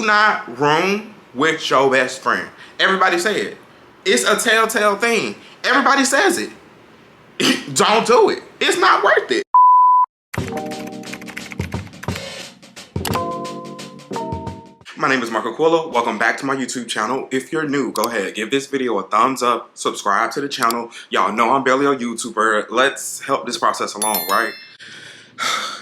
not room with your best friend. Everybody say it. It's a telltale thing. Everybody says it. Don't do it. It's not worth it. My name is Auquila. Welcome back to my YouTube channel. If you're new, go ahead, give this video a thumbs up, subscribe to the channel. Y'all know I'm barely a YouTuber. Let's help this process along, right?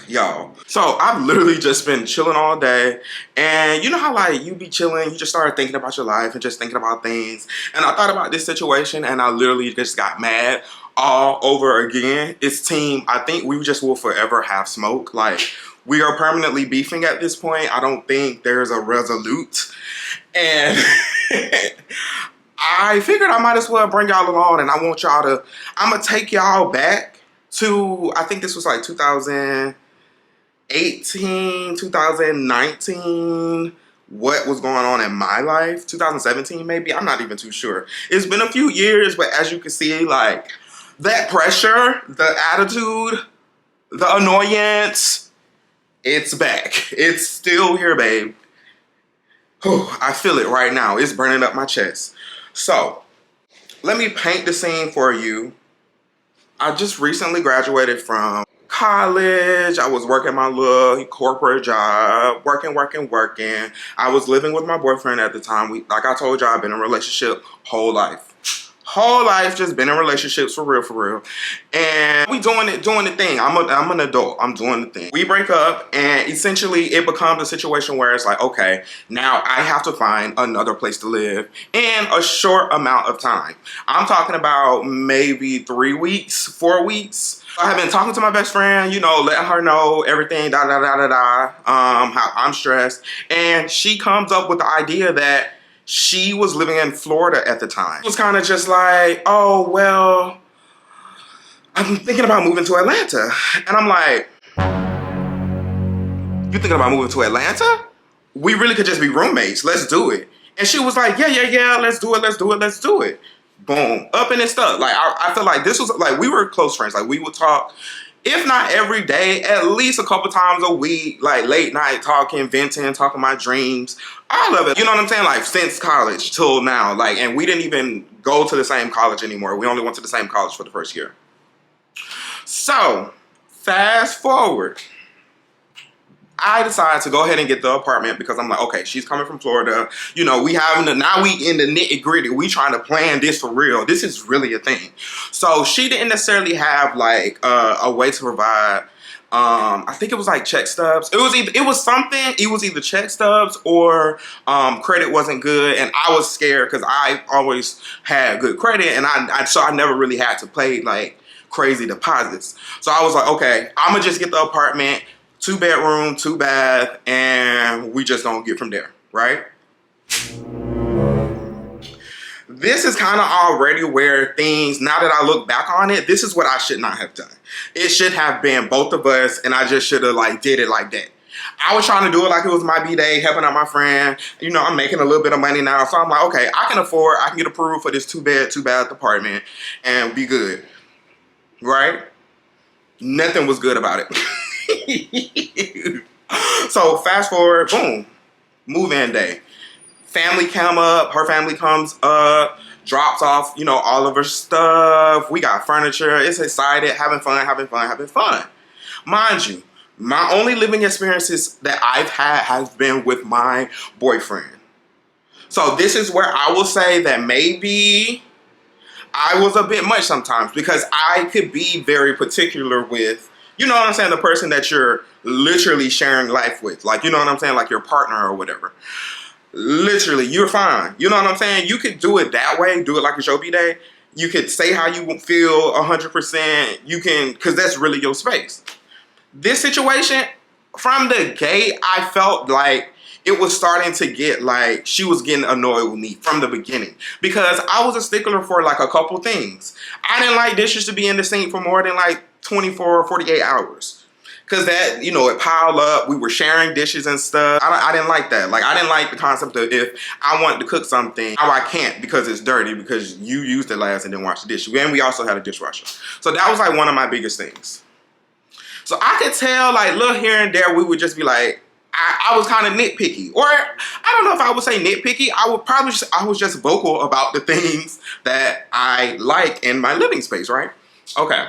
Y'all, so I've literally just been chilling all day, and you know how like you be chilling, you just start thinking about your life and just thinking about things, and I thought about this situation and I literally just got mad all over again. It's team, I think we just will forever have smoke. Like, we are permanently beefing at this point. I don't think there's a resolute, and I figured I might as well bring y'all along, and I want y'all to, I'm gonna take y'all back to, I think this was like 2018, 2019, what was going on in my life, 2017 maybe, I'm not even too sure. It's been a few years, but as you can see, like, that pressure, the attitude, the annoyance, it's back. It's still here, babe. Whew, I feel it right now. It's burning up my chest. So, let me paint the scene for you. I just recently graduated from college. I was working my little corporate job, working. I was living with my boyfriend at the time. Like I told you, I've been in a relationship whole life. Whole life, just been in relationships for real. And we doing the thing. I'm an adult. I'm doing the thing. We break up, and essentially it becomes a situation where it's like, okay, now I have to find another place to live in a short amount of time. I'm talking about maybe 3 weeks, 4 weeks. I have been talking to my best friend, you know, letting her know everything, how I'm stressed. And she comes up with the idea that she was living in Florida at the time. It was kind of just like, oh, well, I'm thinking about moving to Atlanta. And I'm like, you thinking about moving to Atlanta? We really could just be roommates. Let's do it. And she was like, yeah, let's do it. Boom, up and it stuck. Like, I feel like this was, like, we were close friends. Like, we would talk, if not every day, at least a couple times a week, like late night talking, venting, talking my dreams. I love it. You know what I'm saying? Like, since college till now. Like, and we didn't even go to the same college anymore. We only went to the same college for the first year. So, fast forward. I decided to go ahead and get the apartment because I'm like, okay, she's coming from Florida. You know, now we in the nitty gritty. We trying to plan this for real. This is really a thing. So she didn't necessarily have like a way to provide. I think it was like check stubs. It was either check stubs or credit wasn't good, and I was scared because I always had good credit, and so I never really had to pay like crazy deposits. So I was like, okay, I'm gonna just get the apartment. 2 bedroom, 2 bath, and we just gonna get from there, right? This is kind of already where things, now that I look back on it, this is what I should not have done. It should have been both of us, and I just should have like did it like that. I was trying to do it like it was my B-day, helping out my friend. You know, I'm making a little bit of money now, so I'm like, okay, I can get approved for this 2 bed, 2 bath apartment and be good, right? Nothing was good about it. So fast forward, boom, move-in day. Family come up, her family comes up, drops off, you know, all of her stuff. We got furniture, it's excited, having fun. Mind you, my only living experiences that I've had has been with my boyfriend. So this is where I will say that maybe I was a bit much sometimes, because I could be very particular with, you know what I'm saying, the person that you're literally sharing life with. Like, you know what I'm saying, like your partner or whatever. Literally, you're fine. You know what I'm saying? You could do it that way, do it like it's your B-day. You could say how you feel 100%. You can, because that's really your space. This situation, from the gate, I felt like it was starting to get like, she was getting annoyed with me from the beginning, because I was a stickler for like a couple things. I didn't like dishes to be in the sink for more than like 24 or 48 hours. Because that, you know, it piled up. We were sharing dishes and stuff. I didn't like that. Like, I didn't like the concept of if I wanted to cook something, now I can't because it's dirty, because you used it last and didn't wash the dish. And we also had a dishwasher. So that was like one of my biggest things. So I could tell, like, look, here and there, we would just be like, I was kind of nitpicky, or I don't know if I would say nitpicky. I was just vocal about the things that I like in my living space, right? Okay.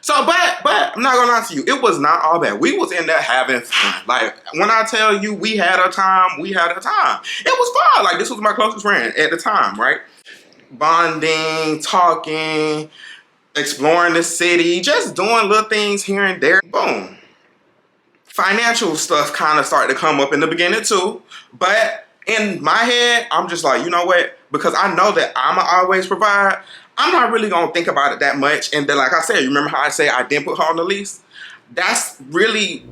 So, but I'm not gonna lie to you, it was not all bad. We was in there having fun. Like, when I tell you we had a time, we had a time. It was fun. Like, this was my closest friend at the time, right? Bonding, talking, exploring the city, just doing little things here and there. Boom. Financial stuff kind of started to come up in the beginning too. But in my head, I'm just like, you know what? Because I know that I'ma always provide, I'm not really gonna think about it that much. And then, like I said, you remember how I say I didn't put her on the lease? That's really,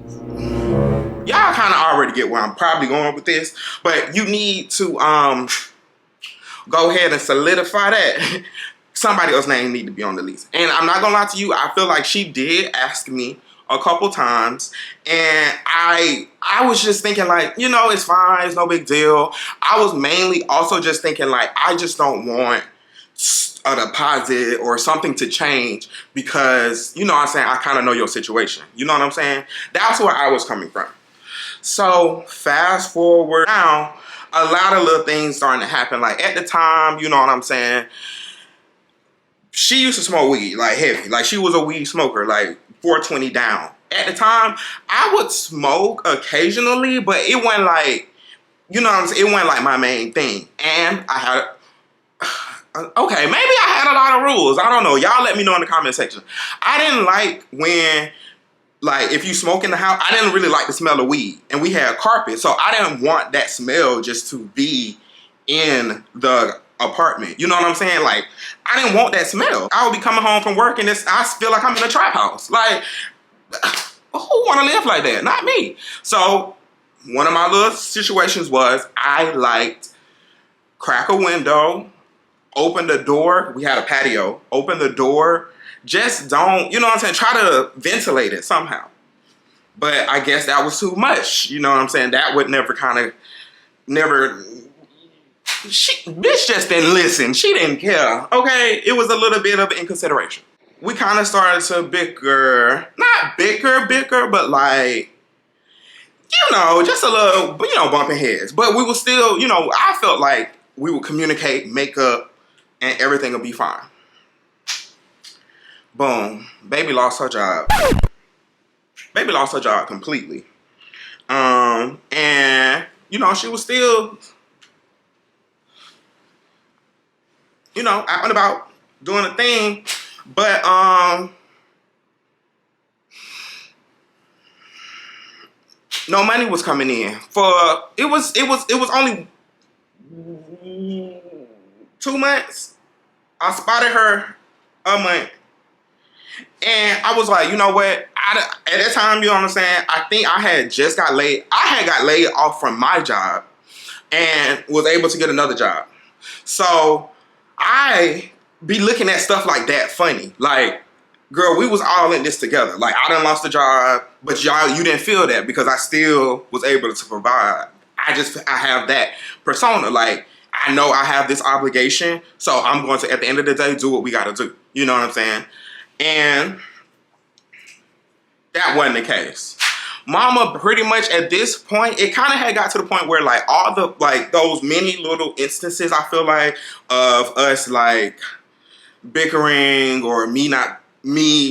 y'all kind of already get where I'm probably going with this. But you need to go ahead and solidify that. Somebody else's name need to be on the lease. And I'm not gonna lie to you, I feel like she did ask me a couple times, and I was just thinking like, you know, it's fine, it's no big deal. I was mainly also just thinking like, I just don't want a deposit or something to change because, you know what I'm saying, I kind of know your situation. You know what I'm saying? That's where I was coming from. So fast forward now, a lot of little things starting to happen. Like at the time, you know what I'm saying, she used to smoke weed, like heavy. Like she was a weed smoker, like 420 down. At the time, I would smoke occasionally, but it wasn't like, you know what I'm saying, it wasn't like my main thing. And I had, okay, maybe I had a lot of rules. I don't know. Y'all let me know in the comment section. I didn't like when, like, if you smoke in the house, I didn't really like the smell of weed. And we had carpet, so I didn't want that smell just to be in the apartment. You know what I'm saying? Like, I didn't want that smell. I would be coming home from work and I feel like I'm in a trap house. Like, who want to live like that? Not me. So one of my little situations was I liked crack a window, open the door. We had a patio. Open the door. Just don't, you know what I'm saying? Try to ventilate it somehow. But I guess that was too much. You know what I'm saying? That would never bitch just didn't listen. She didn't care. Okay? It was a little bit of inconsideration. We kind of started to bicker. Not bicker, but like, you know, just a little, you know, bumping heads. But we were still, you know, I felt like we would communicate, make up, and everything would be fine. Boom. Baby lost her job. Baby lost her job completely. And, you know, she was still, you know, out and about doing a thing. But, no money was coming in. It was only 2 months. I spotted her a month. And I was like, you know what? At that time, you know what I'm saying? I think I had got laid off from my job and was able to get another job. So I be looking at stuff like that funny. Like, girl, we was all in this together. Like, I done lost the job, but you didn't feel that because I still was able to provide. I have that persona. Like, I know I have this obligation, so I'm going to, at the end of the day, do what we got to do. You know what I'm saying? And that wasn't the case. Mama pretty much at this point, it kind of had got to the point where like all the, like those many little instances I feel like of us like bickering or me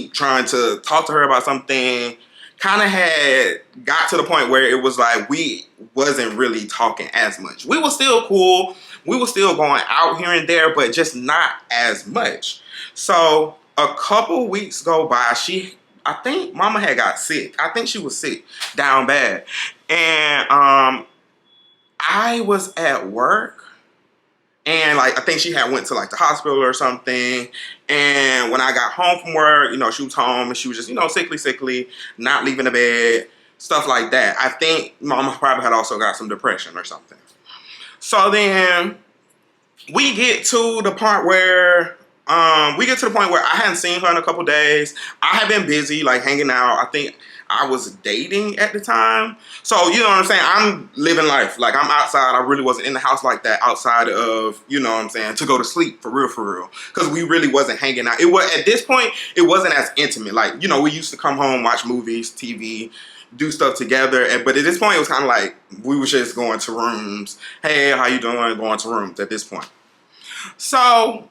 trying to talk to her about something kind of had got to the point where it was like we wasn't really talking as much. We were still cool. We were still going out here and there, but just not as much. So a couple weeks go by, I think Mama had got sick. I think she was sick, down bad. And I was at work and like I think she had went to like the hospital or something. And when I got home from work, you know, she was home and she was just, you know, sickly, not leaving the bed, stuff like that. I think Mama probably had also got some depression or something. So then we get to the part where I hadn't seen her in a couple days. I had been busy, like hanging out. I think I was dating at the time. So, you know what I'm saying? I'm living life. Like, I'm outside. I really wasn't in the house like that outside of, you know what I'm saying, to go to sleep, for real. Because we really wasn't hanging out. At this point, it wasn't as intimate. Like, you know, we used to come home, watch movies, TV, do stuff together. But at this point, it was kind of like we were just going to rooms. Hey, how you doing? Going to rooms at this point. So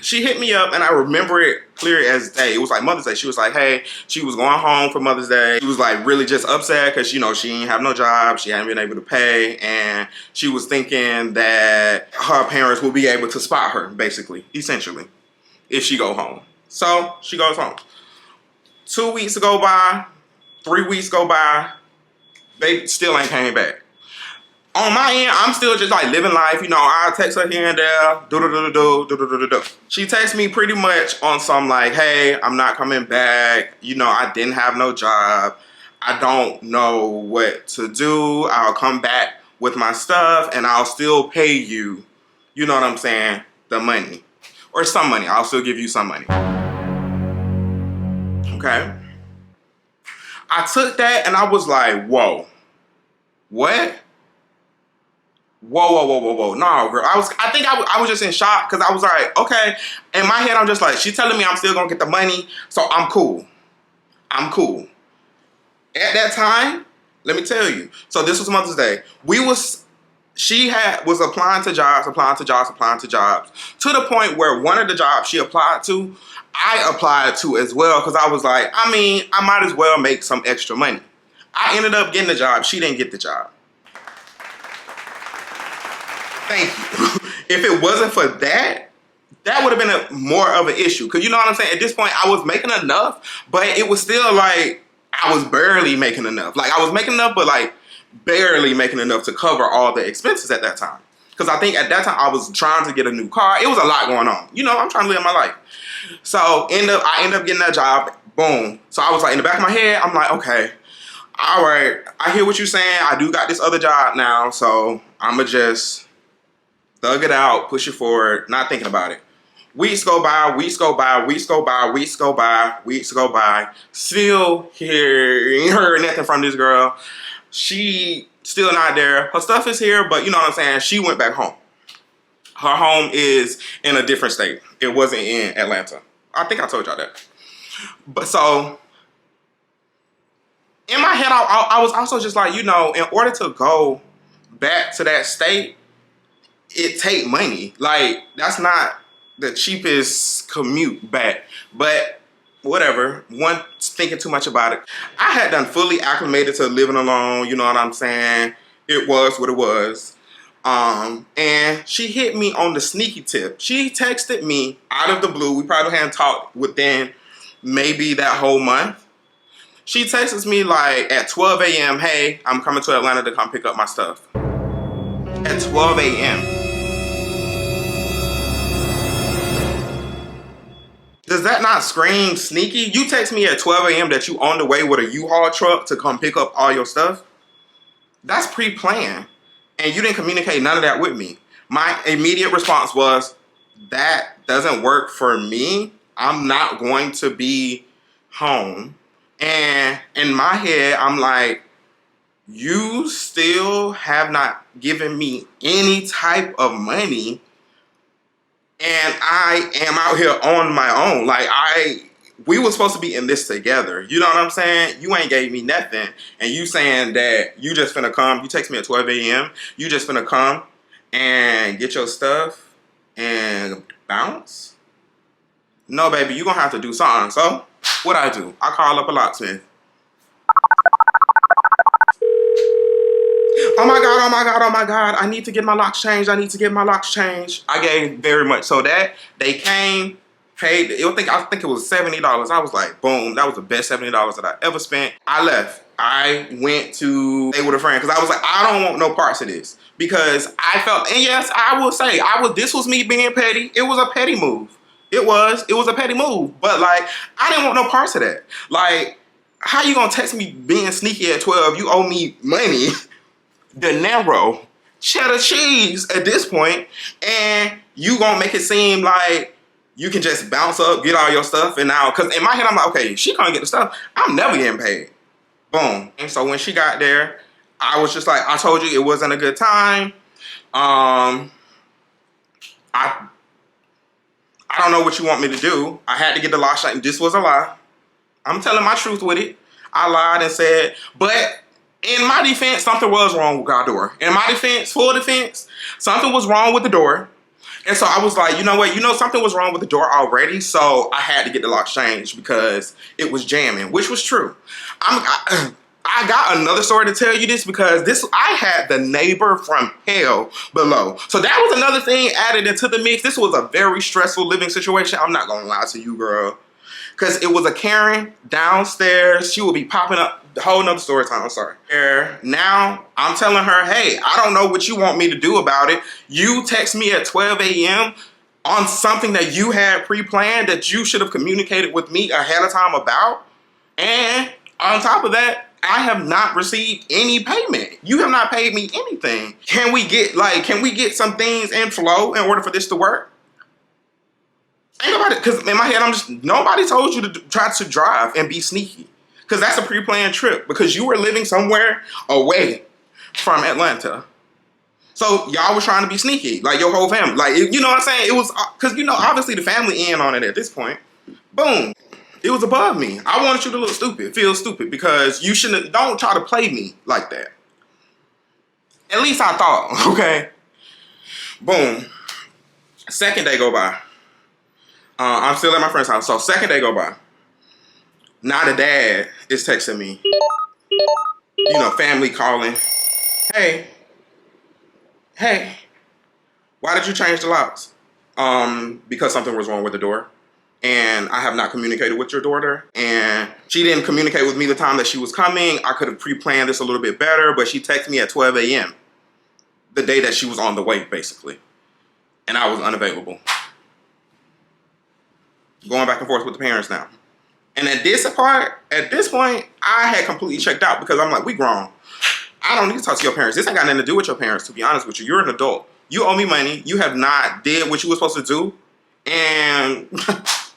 she hit me up, and I remember it clear as day. It was like Mother's Day. She was like, hey, she was going home for Mother's Day. She was like really just upset because, you know, she didn't have no job. She hadn't been able to pay. And she was thinking that her parents will be able to spot her, basically, essentially, if she go home. So she goes home. 2 weeks go by. 3 weeks go by. They still ain't came back. On my end, I'm still just like living life. You know, I text her here and there. Do. She texts me pretty much on some like, hey, I'm not coming back. You know, I didn't have no job. I don't know what to do. I'll come back with my stuff and I'll still pay you, you know what I'm saying, the money. Or some money. I'll still give you some money. Okay? I took that and I was like, whoa. What? Whoa. No, girl. I think I was just in shock because I was like, okay. In my head, I'm just like, she's telling me I'm still gonna get the money, so I'm cool. I'm cool. At that time, let me tell you. So this was Mother's Day. She was applying to jobs to the point where one of the jobs she applied to, I applied to as well because I was like, I mean, I might as well make some extra money. I ended up getting the job. She didn't get the job. Thank you. If it wasn't for that, that would have been more of an issue. Because you know what I'm saying? At this point, I was making enough, but it was still like, I was barely making enough. Like, I was making enough, but like, barely making enough to cover all the expenses at that time. Because I think at that time, I was trying to get a new car. It was a lot going on. You know, I'm trying to live my life. So, I ended up getting that job. Boom. So, I was like, in the back of my head, I'm like, okay, all right, I hear what you're saying. I do got this other job now, so I'm going to just thug it out, push it forward, not thinking about it. Weeks go by. Still heard nothing from this girl. She still not there. Her stuff is here, but you know what I'm saying? She went back home. Her home is in a different state. It wasn't in Atlanta. I think I told y'all that. But so, in my head, I was also just like, you know, in order to go back to that state, it take money. Like, that's not the cheapest commute back. But whatever. One thinking too much about it. I had done fully acclimated to living alone. You know what I'm saying? It was what it was. And she hit me on the sneaky tip. She texted me out of the blue. We probably hadn't talked within maybe that whole month. She texts me like at 12 a.m. Hey, I'm coming to Atlanta to come pick up my stuff. At 12 a.m. Does that not scream sneaky? You text me at 12 a.m. that you on the way with a U-Haul truck to come pick up all your stuff? That's pre-planned. And you didn't communicate none of that with me. My immediate response was, that doesn't work for me. I'm not going to be home. And in my head, I'm like, you still have not given me any type of money. And I am out here on my own. Like, we were supposed to be in this together. You know what I'm saying? You ain't gave me nothing. And you saying that you just finna come. You text me at 12 a.m. You just finna come and get your stuff and bounce? No, baby, you gonna have to do something. So, what I do? I call up a locksmith. Oh my God, I need to get my locks changed. I gave very much so that they came, paid, I think it was $70. I was like, boom, that was the best $70 that I ever spent. I left. I went to stay with a friend because I was like, I don't want no parts of this. Because I felt, and yes, I will say, this was me being petty. It was a petty move. It was a petty move. But like, I didn't want no parts of that. Like, how you gonna text me being sneaky at 12? You owe me money. Dinero, cheddar cheese at this point, and you gonna make it seem like you can just bounce up, get all your stuff, and now, because in my head I'm like, okay, she can't get the stuff, I'm never getting paid. Boom. And so when she got there, I was just like, I told you it wasn't a good time. I don't know what you want me to do. I had to get the lock shot, and this was a lie. I'm telling my truth with it. I lied and said, but in my defense, something was wrong with our door. In my defense, full defense, something was wrong with the door. And so I was like, you know what? Something was wrong with the door already. So I had to get the lock changed because it was jamming, which was true. I got another story to tell you this because I had the neighbor from hell below. So that was another thing added into the mix. This was a very stressful living situation. I'm not going to lie to you, girl. Because it was a Karen downstairs. She would be popping up. The whole nother story time, I'm sorry. Now, I'm telling her, hey, I don't know what you want me to do about it. You text me at 12 a.m. on something that you had pre-planned that you should have communicated with me ahead of time about. And on top of that, I have not received any payment. You have not paid me anything. Can we get some things in flow in order for this to work? Ain't nobody, because in my head, nobody told you to try to drive and be sneaky. Because that's a pre-planned trip. Because you were living somewhere away from Atlanta. So y'all was trying to be sneaky. Like your whole family. Like, you know what I'm saying? It was, because, obviously the family in on it at this point. Boom. It was above me. I wanted you to look stupid, feel stupid. Because don't try to play me like that. At least I thought, okay? Boom. Second day go by. I'm still at my friend's house. So second day go by. Now the dad is texting me. Family calling. Hey, why did you change the locks? Because something was wrong with the door. And I have not communicated with your daughter. And she didn't communicate with me the time that she was coming. I could have pre-planned this a little bit better, but she texted me at 12 a.m. the day that she was on the way, basically. And I was unavailable. Going back and forth with the parents now. And at this point, I had completely checked out because I'm like, we grown. I don't need to talk to your parents. This ain't got nothing to do with your parents, to be honest with you. You're an adult. You owe me money. You have not did what you were supposed to do. And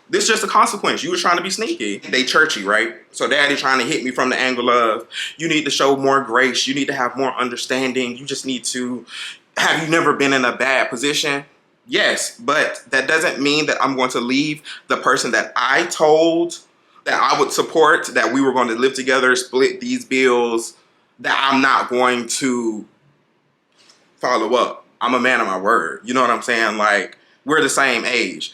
this is just a consequence. You were trying to be sneaky. They churchy, right? So daddy trying to hit me from the angle of, you need to show more grace. You need to have more understanding. You just need to, have you never been in a bad position? Yes, but that doesn't mean that I'm going to leave the person that I told that I would support, that we were going to live together, split these bills, that I'm not going to follow up. I'm a man of my word. You know what I'm saying? Like, we're the same age.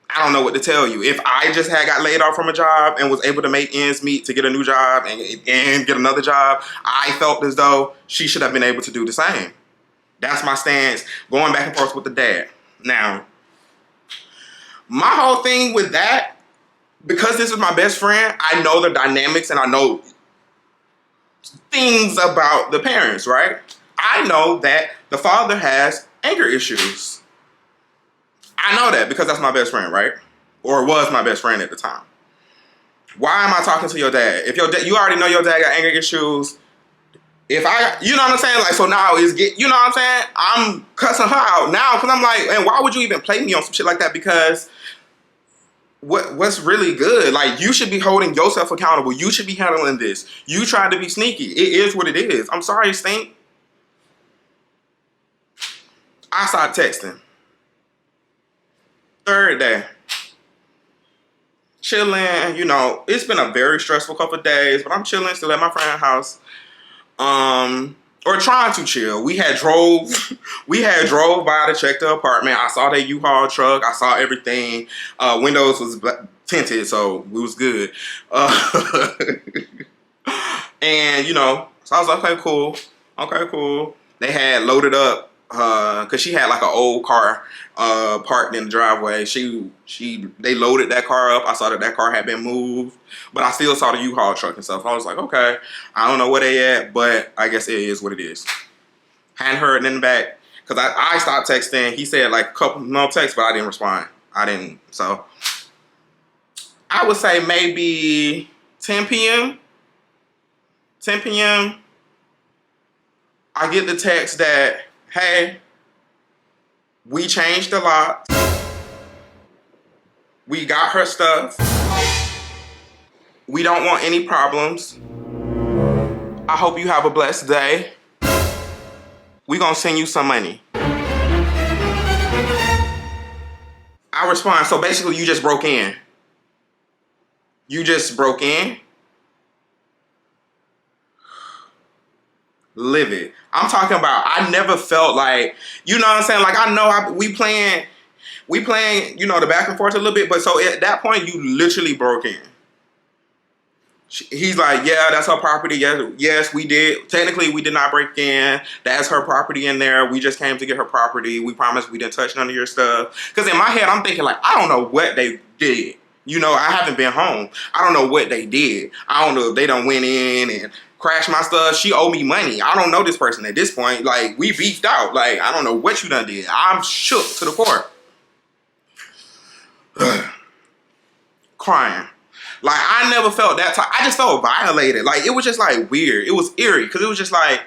I don't know what to tell you. If I just had got laid off from a job and was able to make ends meet to get a new job and get another job, I felt as though she should have been able to do the same. That's my stance, going back and forth with the dad. Now, my whole thing with that, because this is my best friend, I know the dynamics and I know things about the parents, right? I know that the father has anger issues. I know that because that's my best friend, right? Or was my best friend at the time. Why am I talking to your dad? If you already know your dad got anger issues. You know what I'm saying? Like, so now you know what I'm saying? I'm cussing her out now because I'm like, and why would you even play me on some shit like that? Because what's really good? Like, you should be holding yourself accountable. You should be handling this. You tried to be sneaky. It is what it is. I'm sorry, Stink. I started texting. Third day. Chilling, it's been a very stressful couple of days, but I'm chilling still at my friend's house. Or trying to chill. We had drove by to check the apartment. I saw that U-Haul truck. I saw everything. Windows was tinted, so it was good. And so I was like, okay, cool. They had loaded up, cause she had like an old car, parked in the driveway. They loaded that car up. I saw that car had been moved, but I still saw the U-Haul truck and stuff. I was like, okay, I don't know where they at, but I guess it is what it is. Hadn't heard nothing back, cause I stopped texting. He said like a couple more texts, but I didn't respond. So I would say maybe 10 p.m. 10 p.m. I get the text that, hey, we changed the lock. We got her stuff. We don't want any problems. I hope you have a blessed day. We gonna send you some money. I respond, so basically you just broke in. You just broke in livid. I'm talking about I never felt like, you know what I'm saying? Like I know we playing, you know, the back and forth a little bit, but so at that point you literally broke in. He's like, yeah, that's her property. Yes, we did. Technically, we did not break in. That's her property in there. We just came to get her property. We promised we didn't touch none of your stuff. Because in my head, I'm thinking like, I don't know what they did. You know, I haven't been home. I don't know what they did. I don't know if they done went in and crashed my stuff. She owe me money. I don't know this person at this point. Like, we beefed out. Like, I don't know what you done did. I'm shook to the core. Crying. Like, I never felt that I just felt violated. Like, it was just, like, weird. It was eerie. Because it was just, like,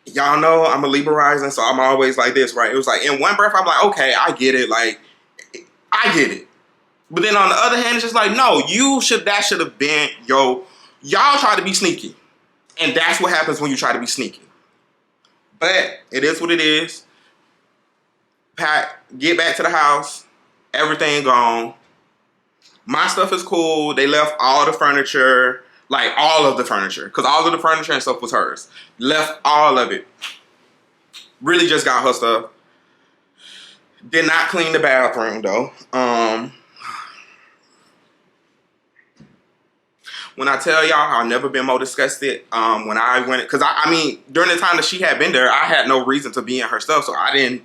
y'all know I'm a Libra rising, so I'm always like this, right? It was, like, in one breath, I'm like, okay, I get it. Like, I get it. But then on the other hand, it's just like, no, that should have been, y'all try to be sneaky. And that's what happens when you try to be sneaky. But it is what it is. Pat, get back to the house. Everything gone. My stuff is cool. They left all the furniture, like all of the furniture, because all of the furniture and stuff was hers. Left all of it. Really just got her stuff. Did not clean the bathroom though. When I tell y'all, I've never been more disgusted. When I went, because I mean, during the time that she had been there, I had no reason to be in her stuff, so I didn't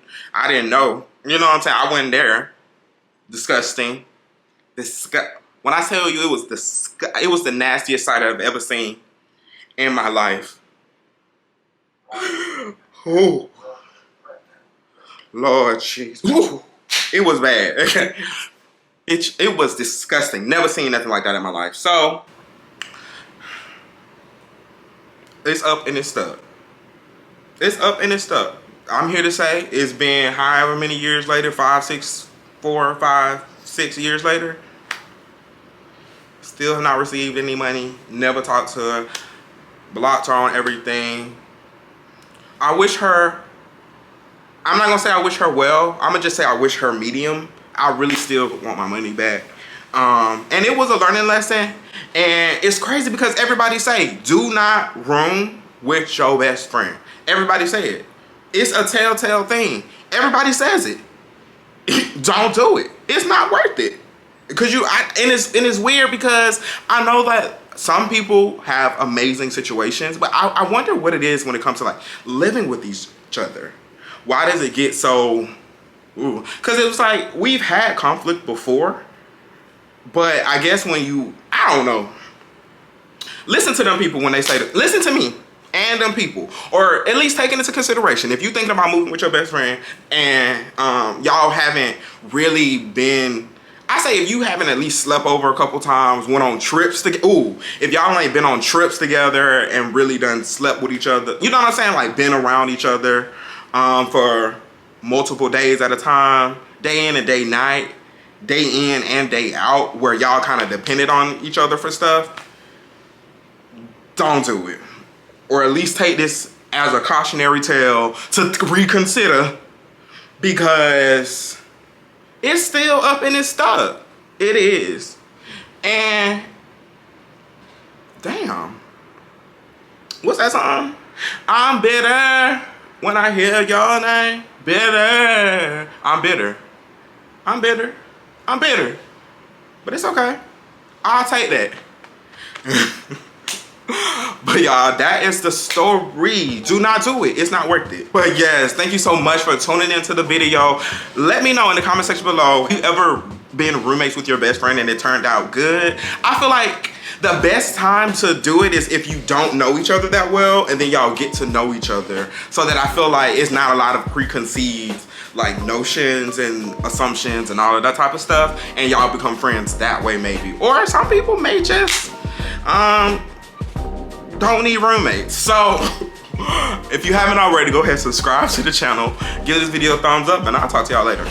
know. You know what I'm saying? I went there. Disgusting. When I tell you, it was the nastiest sight I've ever seen in my life. Oh, Lord jeez. It was bad. It was disgusting. Never seen nothing like that in my life. So it's up and it's stuck. It's up and it's stuck. I'm here to say it's been however many years later, 4, 5, 6 years later. Still have not received any money. Never talked to her. Blocked her on everything. I wish her, I'm not gonna say I wish her well. I'm gonna just say I wish her medium. I really still want my money back. And it was a learning lesson. And it's crazy because everybody say, do not room with your best friend. Everybody say it. It's a telltale thing. Everybody says it. Don't do it. It's not worth it. Because and it's weird because I know that some people have amazing situations, but I wonder what it is when it comes to like living with each other. Why does it get so? Because it was like we've had conflict before, but I guess when I don't know. Listen to them people when they say that. Listen to me and them people, or at least take it into consideration. If you're thinking about moving with your best friend and y'all haven't really been. I say if you haven't at least slept over a couple times, went on trips together. If y'all ain't been on trips together and really done slept with each other. You know what I'm saying? Like been around each other for multiple days at a time. Day in and day night. Day in and day out. Where y'all kind of depended on each other for stuff. Don't do it. Or at least take this as a cautionary tale to reconsider. Because it's still up and it's stuck. It is. And damn. What's that song? I'm bitter when I hear your name. Bitter. I'm bitter. I'm bitter. I'm bitter. But it's okay. I'll take that. But y'all, that is the story. Do not do it. It's not worth it. But yes, thank you so much for tuning into the video. Let me know in the comment section below, have you ever been roommates with your best friend and it turned out good? I feel like the best time to do it is if you don't know each other that well and then y'all get to know each other, so that I feel like it's not a lot of preconceived like notions and assumptions and all of that type of stuff, and y'all become friends that way maybe. Or some people may just don't need roommates. So if you haven't already, go ahead and subscribe to the channel, give this video a thumbs up, and I'll talk to y'all later.